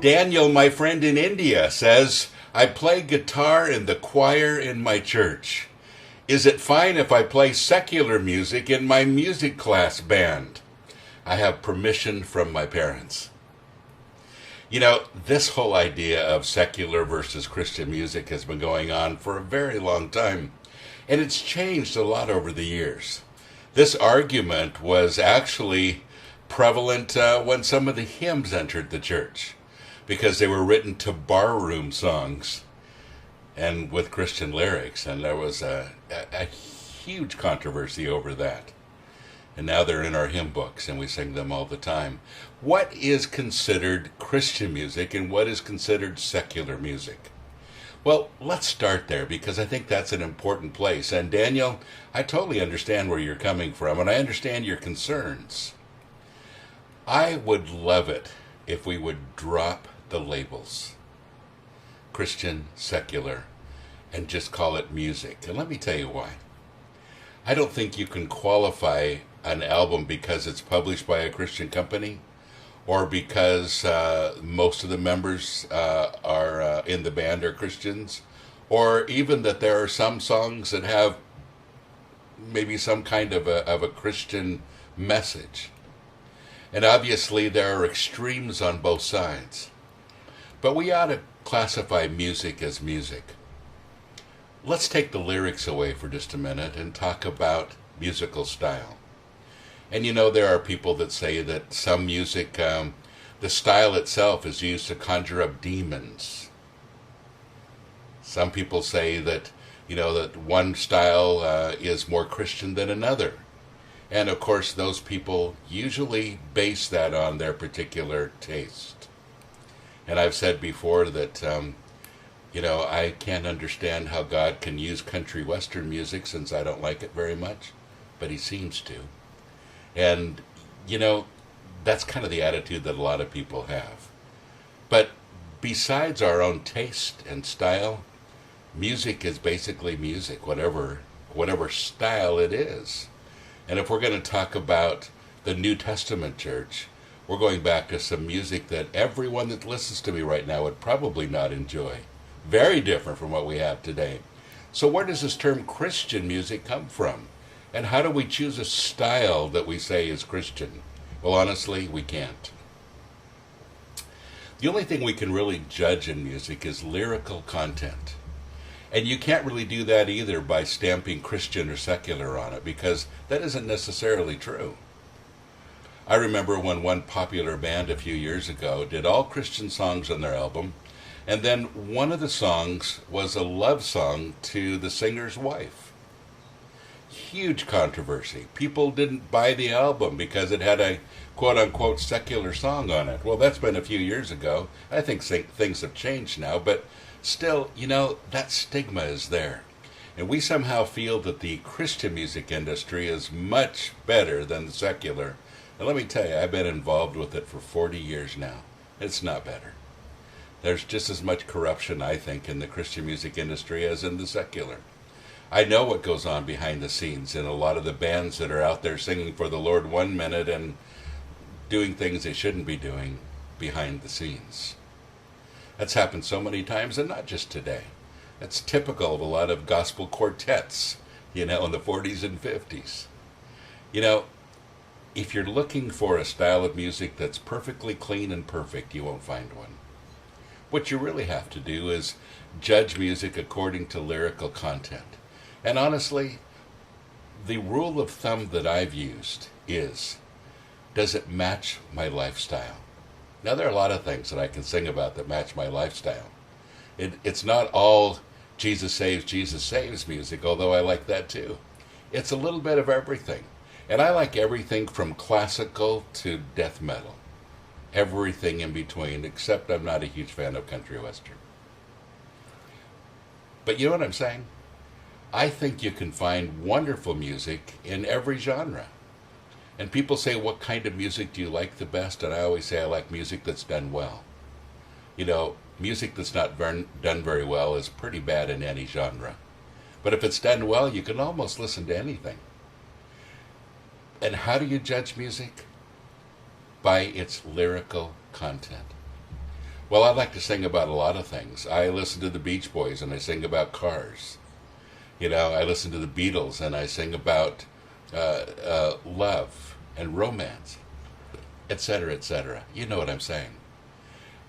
Daniel, my friend in India, says, I play guitar in the choir in my church. Is it fine if I play secular music in my music class band? I have permission from my parents. You know, this whole idea of secular versus Christian music has been going on for a very long time, and it's changed a lot over the years. This argument was actually prevalent when some of the hymns entered the church, because they were written to barroom songs and with Christian lyrics, and there was a huge controversy over that. And now they're in our hymn books, and we sing them all the time. What is considered Christian music, and what is considered secular music? Well, let's start there, because I think that's an important place. And Daniel, I totally understand where you're coming from, and I understand your concerns. I would love it if we would drop the labels, Christian, secular, and just call it music. And let me tell you why. I don't think you can qualify an album because it's published by a Christian company, or because most of the members are in the band are Christians, or even that there are some songs that have maybe some kind of a Christian message. And obviously there are extremes on both sides. But we ought to classify music as music. Let's take the lyrics away for just a minute and talk about musical style. And you know, there are people that say that some music, the style itself is used to conjure up demons. Some people say that, you know, that one style is more Christian than another. And of course, those people usually base that on their particular taste. And I've said before that, you know, I can't understand how God can use country western music, since I don't like it very much, but he seems to. And, you know, that's kind of the attitude that a lot of people have. But besides our own taste and style, music is basically music, whatever style it is. And if we're going to talk about the New Testament church, we're going back to some music that everyone that listens to me right now would probably not enjoy. Very different from what we have today. So where does this term Christian music come from? And how do we choose a style that we say is Christian? Well, honestly, we can't. The only thing we can really judge in music is lyrical content. And you can't really do that either by stamping Christian or secular on it, because that isn't necessarily true. I remember when one popular band a few years ago did all Christian songs on their album, and then one of the songs was a love song to the singer's wife. Huge controversy. People didn't buy the album because it had a quote-unquote secular song on it. Well, that's been a few years ago. I think things have changed now, but still, you know, that stigma is there. And we somehow feel that the Christian music industry is much better than the secular. And let me tell you, I've been involved with it for 40 years now. It's not better. There's just as much corruption, I think, in the Christian music industry as in the secular. I know what goes on behind the scenes in a lot of the bands that are out there singing for the Lord one minute and doing things they shouldn't be doing behind the scenes. That's happened so many times, and not just today. It's typical of a lot of gospel quartets, you know, in the 40s and 50s. You know, if you're looking for a style of music that's perfectly clean and perfect, you won't find one. What you really have to do is judge music according to lyrical content. And honestly, the rule of thumb that I've used is, does it match my lifestyle? Now, there are a lot of things that I can sing about that match my lifestyle. It's not all Jesus saves music, although I like that too. It's a little bit of everything. And I like everything from classical to death metal. Everything in between, except I'm not a huge fan of country western. But you know what I'm saying? I think you can find wonderful music in every genre. And people say, what kind of music do you like the best? And I always say I like music that's done well. You know, music that's not done very well is pretty bad in any genre. But if it's done well, you can almost listen to anything. And how do you judge music? By its lyrical content. Well, I like to sing about a lot of things. I listen to the Beach Boys and I sing about cars. You know, I listen to the Beatles and I sing about love and romance, etc., etc. You know what I'm saying.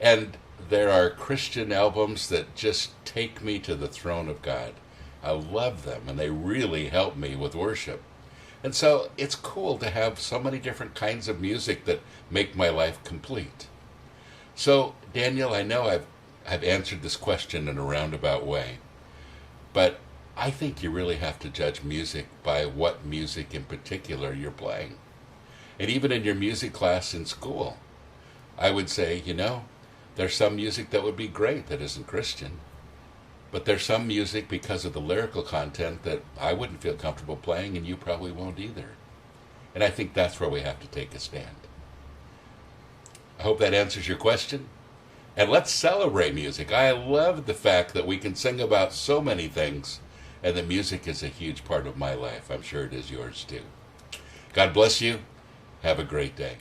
And there are Christian albums that just take me to the throne of God. I love them, and they really help me with worship. And so it's cool to have so many different kinds of music that make my life complete. So, Daniel, I know I've answered this question in a roundabout way, but I think you really have to judge music by what music in particular you're playing. And even in your music class in school, I would say, you know, there's some music that would be great that isn't Christian, but there's some music because of the lyrical content that I wouldn't feel comfortable playing and you probably won't either. And I think that's where we have to take a stand. I hope that answers your question. And let's celebrate music. I love the fact that we can sing about so many things, and that music is a huge part of my life. I'm sure it is yours too. God bless you. Have a great day.